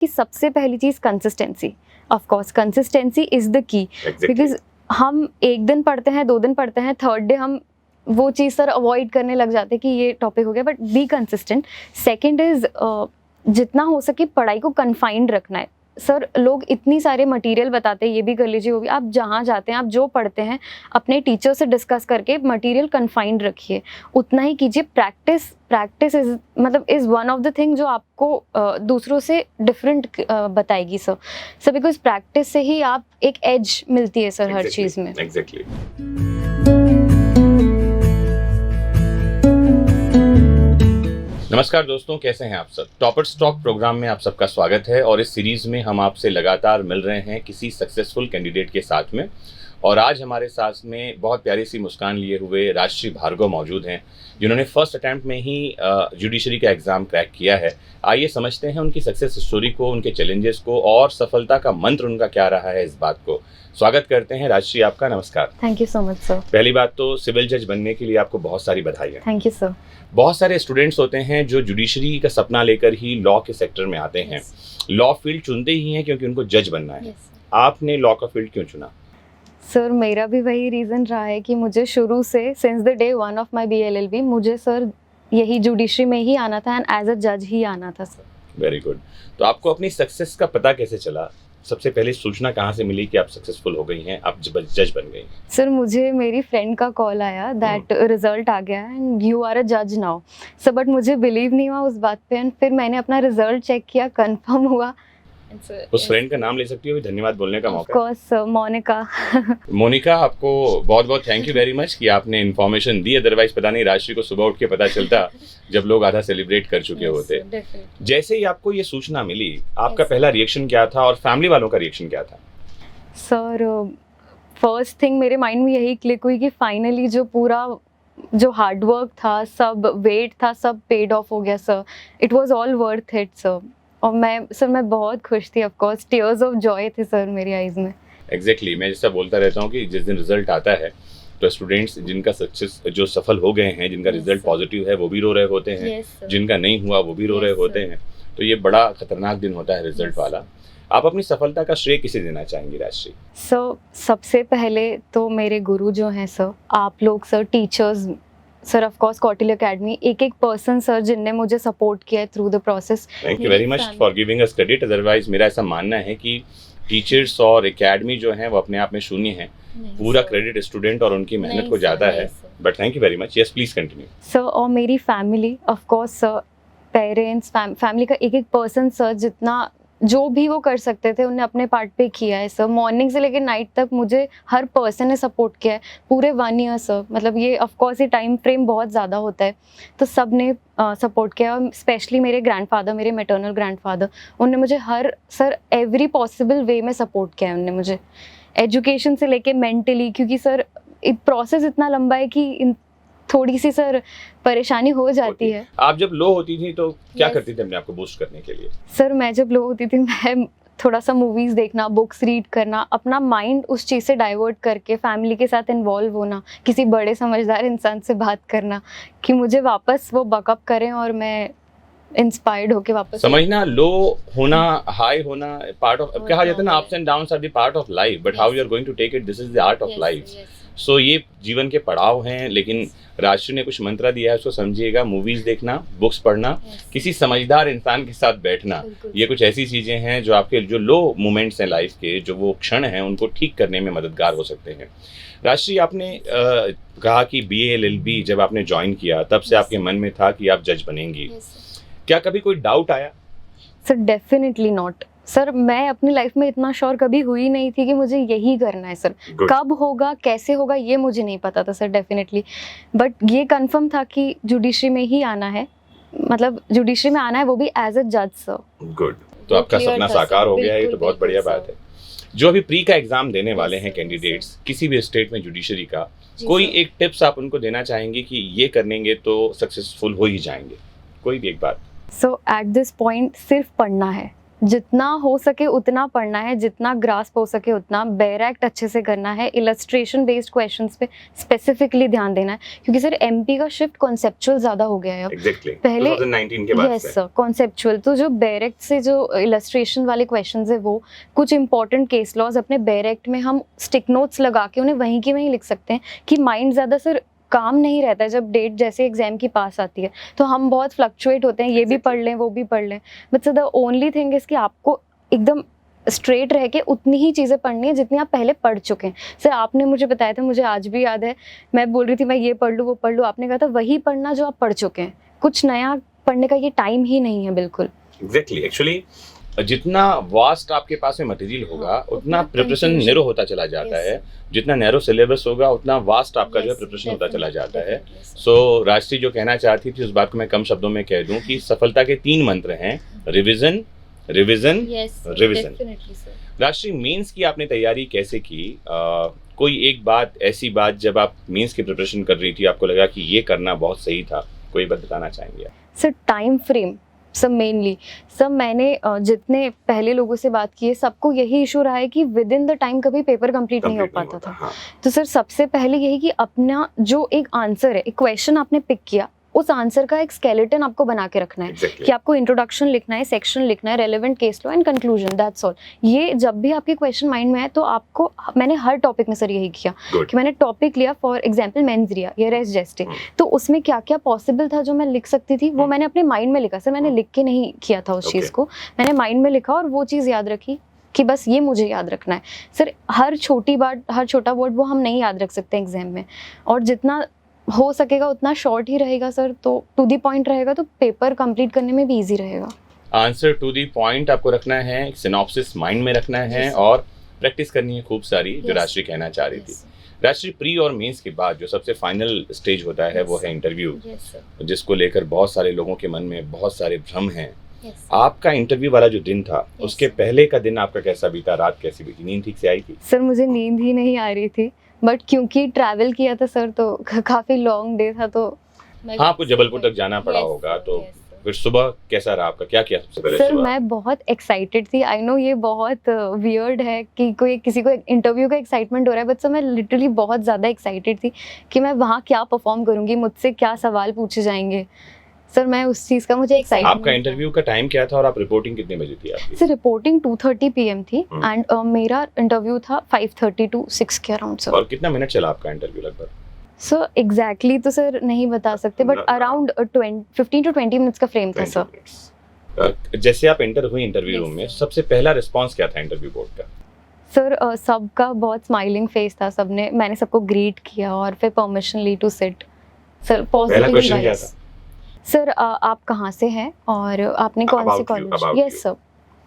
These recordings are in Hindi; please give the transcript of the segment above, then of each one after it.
कि सबसे पहली चीज़ consistency, of course consistency is the key, because हम एक दिन पढ़ते हैं, 2 दिन पढ़ते हैं, थर्ड डे हम वो चीज़ सर अवॉइड करने लग जाते हैं कि ये टॉपिक हो गया, but be consistent. Second is जितना हो सके पढ़ाई को कन्फाइंड रखना है। सर लोग इतनी सारे मटेरियल बताते हैं, ये भी कर लीजिए, वो भी, आप जहाँ जाते हैं, आप जो पढ़ते हैं अपने टीचर से डिस्कस करके मटेरियल कन्फाइंड रखिए, उतना ही कीजिए। प्रैक्टिस इज मतलब is one of the thing जो आपको दूसरों से डिफरेंट बताएगी सर बिकॉज प्रैक्टिस से ही आप एक एज मिलती है सर हर चीज़ में। एग्जैक्टली। नमस्कार दोस्तों, कैसे हैं आप सब। टॉपर्स टॉक प्रोग्राम में आप सबका स्वागत है और इस सीरीज में हम आपसे लगातार मिल रहे हैं किसी सक्सेसफुल कैंडिडेट के साथ में। और आज हमारे साथ में बहुत प्यारी सी मुस्कान लिए हुए राजश्री भार्गव मौजूद हैं, जिन्होंने फर्स्ट अटैम्प्ट में ही जुडिशरी का एग्ज़ाम क्रैक किया है। आइए समझते हैं उनकी सक्सेस स्टोरी को, उनके चैलेंजेस को और सफलता का मंत्र उनका क्या रहा है, इस बात को। स्वागत करते हैं राजश्री आपका। नमस्कार। Thank you so much sir. पहली बात तो सिविल जज बनने के लिए आपको बहुत सारी बधाई है। Thank you sir. बहुत सारे स्टूडेंट्स होते हैं जो जुडिशरी का सपना लेकर ही लॉ के सेक्टर में आते हैं। लॉ फील्ड चुनते ही हैं क्योंकि उनको जज बनना है। आपने लॉ का फील्ड क्यों चुना? सर मेरा भी वही रीज़न रहा है कि मुझे शुरू से since the day one of my BLLB मुझे सर यही जुडिशरी में ही आना था एंड एज अ जज ही आना था सर। Very good. तो आपको अपनी सक्सेस का पता कैसे चला? सबसे पहले सूचना कहाँ से मिली कि आप सक्सेसफुल हो गई हैं, आप जज बन गई? सर मुझे मेरी फ्रेंड का कॉल आया दैट रिजल्ट आ गया एंड यू आर अ जज नाउ सर, बट मुझे बिलीव नहीं हुआ उस बात पे एंड फिर मैंने अपना रिजल्ट चेक किया, कंफर्म हुआ। उस फ्रेंड का नाम ले सकती हो? भी धन्यवाद बोलने का मौका। Of course sir, Monika. आपको बहुत बहुत थैंक यू वेरी मच कि आपने इन्फॉर्मेशन दी, अदरवाइज पता नहीं राजश्री को सुबह उठ के पता चलता जब लोग आधा सेलिब्रेट कर चुके होते। जैसे ही आपको ये सूचना मिली, आपका पहला रिएक्शन क्या था और फैमिली वालों का रिएक्शन क्या था? सर फर्स्ट थिंग मेरे माइंड में यही क्लिक हुई कि फाइनली जो हार्डवर्क था, सब वेट था, सब पेड ऑफ हो गया sir. It was all worth it sir. और मैं बहुत खुश थी, of course tears of Joy थे सर मेरी आईज में। एग्जैक्टली। मैं जैसा बोलता रहता हूँ कि जिस दिन रिजल्ट आता है तो स्टूडेंट्स जिनका सक्सेस जो सफल हो गए हैं, जिनका रिजल्ट पॉजिटिव है, वो भी रो रहे होते हैं, जिनका नहीं हुआ वो भी रो रहे होते हैं। तो ये बड़ा खतरनाक दिन होता है रिजल्ट वाला। आप अपनी सफलता का श्रेय किसे देना चाहेंगी राजश्री? सर सबसे पहले तो मेरे गुरु जो हैं सर, आप लोग sir, teachers sir, of course Kautilya academy, एक पर्सन सर जिनने मुझे सपोर्ट किया है through the process. Thank you very much for giving us credit. Otherwise मेरा ऐसा मानना है कि टीचर्स और एकेडमी जो हैं वो अपने आप में शून्य है, पूरा क्रेडिट स्टूडेंट और उनकी मेहनत को जाता है। But thank you very much. Yes please continue sir. और मेरी family, of course sir, parents, family का एक पर्सन सर, जितना जो भी वो कर सकते थे उन्हें अपने पार्ट पे किया है सर। मॉर्निंग से लेकर नाइट तक मुझे हर पर्सन ने सपोर्ट किया है पूरे 1 ईयर सर। मतलब ये ऑफ कोर्स ये टाइम फ्रेम बहुत ज़्यादा होता है, तो सब ने सपोर्ट किया। और स्पेशली मेरे ग्रैंडफादर, मेरे मैटरनल ग्रैंडफादर, उन्होंने मुझे हर सर एवरी पॉसिबल वे में सपोर्ट किया है उन्होंने मुझे, एजुकेशन से लेके मेंटली, क्योंकि सर प्रोसेस इतना लंबा है कि थोड़ी सी सर परेशानी हो जाती है। आप जब लो होती थी तो क्या करती थी अपने आप को बूस्ट करने के लिए? सर मैं जब लो होती थी, मैं थोड़ा सा मूवीज देखना, बुक्स रीड करना, अपना माइंड उस चीज़ से डाइवर्ट करके फैमिली के साथ इन्वॉल्व होना, किसी बड़े समझदार इंसान से बात करना कि मुझे वापस वो बकअप करें और मैं इंस्पायर्ड होके वापस। समझना, लो होना, हाई होना पार्ट ऑफ, कहा जाता है ना, ups and downs are the part of life, but how you are going to take it, this is the art of life. So ये जीवन के पड़ाव हैं, लेकिन राजश्री ने कुछ मंत्र दिया है, उसको समझिएगा। मूवीज देखना, बुक्स पढ़ना, किसी समझदार इंसान के साथ बैठना, ये कुछ ऐसी चीजें हैं जो आपके जो लो मोमेंट्स हैं लाइफ के, जो वो क्षण हैं, उनको ठीक करने में मददगार हो सकते हैं। राजश्री, आपने कहा कि BLLB जब आपने ज्वाइन किया तब से आपके मन में था कि आप जज बनेंगी। क्या कभी कोई डाउट आया? Sir definitely not sir. मैं अपनी लाइफ में इतना श्योर कभी हुई नहीं थी कि मुझे यही करना है सर। कब होगा, कैसे होगा, ये मुझे नहीं पता था सर डेफिनेटली, बट ये कंफर्म था कि जुडिशरी में ही आना है, मतलब जुडिशरी में आना है, वो भी एज अ जज सर। गुड। तो आपका सपना साकार हो गया है, ये तो बहुत बढ़िया बात है। जो अभी प्री का एग्जाम देने वाले हैं कैंडिडेट्स किसी भी स्टेट में जुडिशरी का, कोई एक टिप्स आप उनको देना चाहेंगे कि ये करेंगे तो सक्सेसफुल हो ही जाएंगे? कोई भी एक बात। सो एट दिस पॉइंट सिर्फ पढ़ना है, जितना हो सके उतना पढ़ना है, जितना ग्रास्प हो सके उतना, बेयर एक्ट अच्छे से करना है, इलस्ट्रेशन बेस्ड क्वेश्चंस पे स्पेसिफिकली ध्यान देना है, क्योंकि सर एमपी का शिफ्ट कॉन्सेप्चुअल ज्यादा हो गया है अब। Exactly. पहले 2019 के बाद यस सर कॉन्सेप्चुअल, तो जो बेयर एक्ट से जो इलस्ट्रेशन वाले क्वेश्चंस है वो कुछ इंपॉर्टेंट केस लॉज अपने बेयर एक्ट में हम स्टिक नोट्स लगा के उन्हें वहीं की वहीं लिख सकते हैं कि माइंड ज्यादा सर काम नहीं रहता है जब डेट जैसे एग्जाम की पास आती है, तो हम बहुत फ्लक्चुएट होते हैं, ये भी पढ़ लें वो भी पढ़ लें, but sir the only thing is कि आपको एकदम स्ट्रेट रह के उतनी ही चीज़ें पढ़नी है जितनी आप पहले पढ़ चुके हैं। सर आपने मुझे बताया था, मुझे आज भी याद है, मैं बोल रही थी मैं ये पढ़ लूँ वो पढ़ लूँ, आपने कहा था वही पढ़ना जो आप पढ़ चुके हैं, कुछ नया पढ़ने का ये टाइम ही नहीं है बिल्कुल। एग्जैक्टली एक्चुअली जितना वास्ट आपके पास में मटेरियल होगा उतना प्रिपरेशन नैरो होता चला जाता है, जितना नैरो सिलेबस होगा उतना वास्ट आपका जो है प्रिपरेशन होता चला जाता है। सो राजश्री जो कहना चाहती थी उस बात को मैं कम शब्दों में कह दूं कि सफलता के 3 मंत्र हैं, revision revision revision. Rajshree mains की आपने तैयारी कैसे की? कोई एक बात ऐसी बात जब आप मेंस की प्रिपरेशन कर रही थी आपको लगा कि ये करना बहुत सही था, कोई बात बताना चाहेंगे आप? सर टाइम फ्रेम सब मेनली, सब मैंने जितने पहले लोगों से बात की है सबको यही इशू रहा है कि विद इन द टाइम कभी पेपर कंप्लीट नहीं हो पाता था। हाँ। तो सर सबसे पहले यही कि अपना जो एक आंसर है, एक क्वेश्चन आपने पिक किया, उस आंसर का एक स्केलेटन आपको बना के रखना है। कि आपको इंट्रोडक्शन लिखना है, सेक्शन लिखना है, relevant case law and conclusion, that's all. ये जब भी आपके क्वेश्चन माइंड में है तो आपको, मैंने हर टॉपिक में सर यही किया कि मैंने टॉपिक लिया, फॉर एग्जांपल मेंस रिया या रेस्ट जेस्टिंग, तो उसमें क्या क्या पॉसिबल था जो मैं लिख सकती थी वो मैंने अपने माइंड में लिखा। सर मैंने लिख के नहीं किया था उस चीज़ को, मैंने माइंड में लिखा और वो चीज़ याद रखी कि बस ये मुझे याद रखना है। सर हर छोटी बात, हर छोटा वर्ड वो हम नहीं याद रख सकते एग्जाम में, और जितना हो सकेगा उतना शॉर्ट ही रहेगा सर, तो टू दी पॉइंट रहेगा तो पेपर कंप्लीट करने में भी इजी रहेगा। आंसर टू दी पॉइंट आपको रखना है, सिनॉप्सिस माइंड में रखना है और प्रैक्टिस करनी है खूब सारी, जो राजश्री कहना चाह रही थी। राजश्री प्री और मेंस के बाद जो सबसे फाइनल स्टेज होता है वो है इंटरव्यू, जिसको लेकर बहुत सारे लोगों के मन में बहुत सारे भ्रम हैं। आपका इंटरव्यू वाला जो दिन था उसके पहले का दिन आपका कैसा बीता, रात कैसी बीती, नींद ठीक से आई थी? सर मुझे नींद ही नहीं आ रही थी, बट क्योंकि ट्रैवल किया था सर तो काफी लॉन्ग डे था, तो हाँ आपको जबलपुर तक जाना पड़ा होगा, तो फिर सुबह कैसा रहा आपका, क्या किया सबसे पहले? सर मैं बहुत एक्साइटेड थी, आई नो ये बहुत वियर्ड है कि कोई किसी को इंटरव्यू का एक्साइटमेंट हो रहा है, बट सर मैं लिटरली बहुत ज़्यादा एक्साइटेड थी कि मैं वहाँ क्या परफॉर्म करूँगी, मुझसे क्या सवाल पूछे जाएंगे। सर मैं उस चीज़ का मुझे एक्साइटमेंट। आपका इंटरव्यू का टाइम क्या था और आप रिपोर्टिंग कितने बजे थी आपकी? सर रिपोर्टिंग 2:30 PM थी एंड मेरा इंटरव्यू था 5:30 to 6 के अराउंड सर। और कितना मिनट चला आपका इंटरव्यू लगभग? सर एग्जैक्टली तो सर नहीं बता सकते, बट अराउंड 15 to 20 मिनट्स का फ्रेम था सर। जैसे आप एंटर हुई इंटरव्यू रूम में, सबसे पहला रिस्पांस क्या था इंटरव्यू बोर्ड का? सर सबका बहुत स्माइलिंग फेस था, सबने, मैंने सबको ग्रीट किया और फिर परमिशन ली टू सिट। सर पहला क्वेश्चन क्या था? सर आप कहाँ से हैं और आपने कौन से कॉलेज? Yes sir,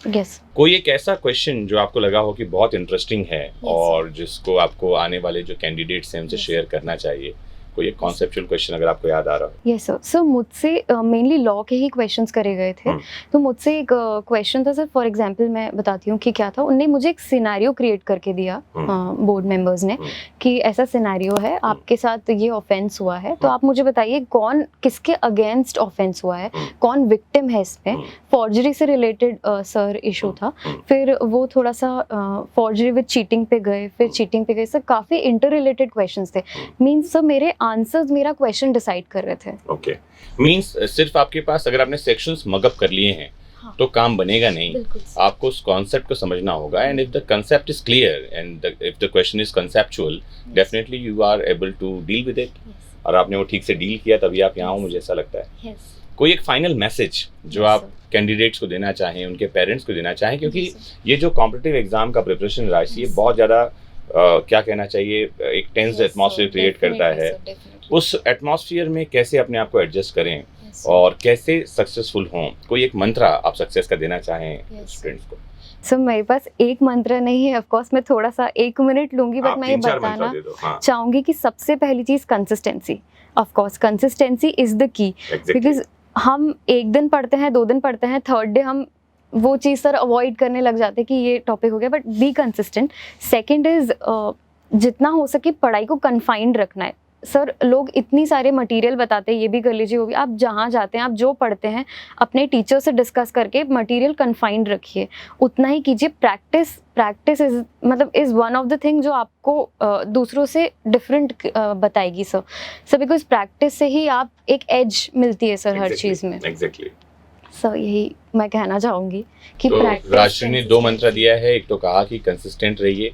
yes. कोई एक ऐसा क्वेश्चन जो आपको लगा हो कि बहुत इंटरेस्टिंग है और जिसको आपको आने वाले जो कैंडिडेट्स हैं उनसे शेयर करना चाहिए, कोई एक कॉन्सेप्चुअल क्वेश्चन अगर आपको याद आ रहा हो? Yes sir. सर मुझसे मेनली लॉ के ही क्वेश्चंस करे गए थे, तो मुझसे एक क्वेश्चन था सर, फॉर एग्जांपल मैं बताती हूँ कि क्या था। उन्होंने मुझे एक सिनेरियो क्रिएट करके दिया बोर्ड मेंबर्स ने कि ऐसा सिनेरियो है, आपके साथ ये ऑफेंस हुआ है, तो आप मुझे बताइए कौन किसके अगेंस्ट ऑफेंस हुआ है, कौन विक्टिम है इसमें। फॉर्जरी से रिलेटेड सर इशू था, फिर वो थोड़ा सा फॉर्जरी विद चीटिंग पे गए, फिर चीटिंग पे गए। सर काफ़ी इंटर रिलेटेड क्वेश्चंस थे, मीन्स सर मेरे आंसर्स मेरा क्वेश्चन डिसाइड कर रहे थे। ओके, मींस सिर्फ आपके पास अगर आपने सेक्शंस मगअप कर लिए हैं तो काम बनेगा नहीं, आपको उस कॉन्सेप्ट को समझना होगा। And if the concept is clear and if the question is conceptual, definitely you are able to deal with it, और आपने वो ठीक से डील किया तभी आप यहाँ हो, मुझे ऐसा लगता है। कोई एक फाइनल मैसेज जो आप कैंडिडेट्स को देना चाहें, उनके पेरेंट्स को देना चाहें, क्योंकि ये जो कॉम्पिटिटिव एग्जाम का प्रिपरेशन राशि ये बहुत ज़्यादा क्या कहना चाहिए, एक टेंस एटमॉस्फेयर क्रिएट करता है। उस एटमॉस्फेयर में कैसे अपने आप को एडजस्ट करें और कैसे सक्सेसफुल हों, कोई एक मंत्र आप सक्सेस का देना चाहें स्टूडेंट्स को? सर मेरे पास एक मंत्र नहीं है, ऑफ कोर्स मैं थोड़ा सा 1 मिनट लूंगी, बट मैं ये बताना चाहूंगी कि सबसे पहली चीज consistency. Of course consistency is the key, because हम एक दिन पढ़ते हैं, 2 दिन पढ़ते हैं, थर्ड डे हम वो चीज़ सर अवॉइड करने लग जाते हैं कि ये टॉपिक हो गया, but be consistent. Second is जितना हो सके पढ़ाई को कन्फाइंड रखना है, सर लोग इतनी सारे मटेरियल बताते हैं, ये भी कर लीजिए, वो भी, आप जहाँ जाते हैं, आप जो पढ़ते हैं अपने टीचर से डिस्कस करके मटेरियल कन्फाइंड रखिए, उतना ही कीजिए। प्रैक्टिस इज मतलब is one of the thing जो आपको दूसरों से डिफरेंट बताएगी सर बिकॉज प्रैक्टिस से ही आप एक एज मिलती है सर हर चीज़ में। एग्जैक्टली सर यही मैं कहना चाहूँगी कि तो प्रैक्टिस। राजश्री ने 2 मंत्र दिया है, एक तो कहा कि कंसिस्टेंट रहिए,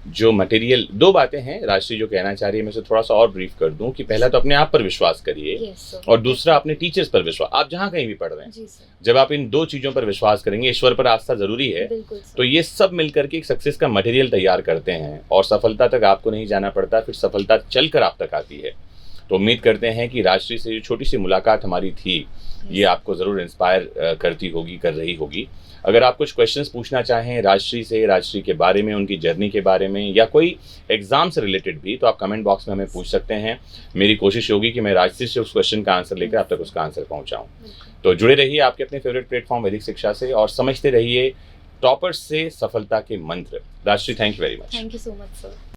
जो मटेरियल 2 बातें हैं राजश्री जो कहना चाह रही है, मैं से थोड़ा सा और ब्रीफ कर दूं कि पहला तो अपने आप पर विश्वास करिए और दूसरा अपने टीचर्स पर विश्वास। आप जहाँ कहीं भी पढ़ रहे हैं, जब आप इन 2 चीज़ों पर विश्वास करेंगे, ईश्वर पर आस्था जरूरी है, तो ये सब मिलकर के एक सक्सेस का मटेरियल तैयार करते हैं और सफलता तक आपको नहीं जाना पड़ता, फिर सफलता चलकर आप तक आती है। तो उम्मीद करते हैं कि राजश्री से जो छोटी सी मुलाकात हमारी थी ये आपको ज़रूर इंस्पायर करती होगी, कर रही होगी। अगर आप कुछ क्वेश्चंस पूछना चाहें राजश्री से, राजश्री के बारे में, उनकी जर्नी के बारे में, या कोई एग्जाम से रिलेटेड भी, तो आप कमेंट बॉक्स में हमें पूछ सकते हैं। मेरी कोशिश होगी कि मैं राजश्री से उस क्वेश्चन का आंसर लेकर आप तक उसका आंसर पहुंचाऊं। तो जुड़े रहिए आपके अपने फेवरेट प्लेटफॉर्म वैदिक शिक्षा से और समझते रहिए टॉपर्स से सफलता के मंत्र। Rajshree, thank you very much. Thank you so much sir.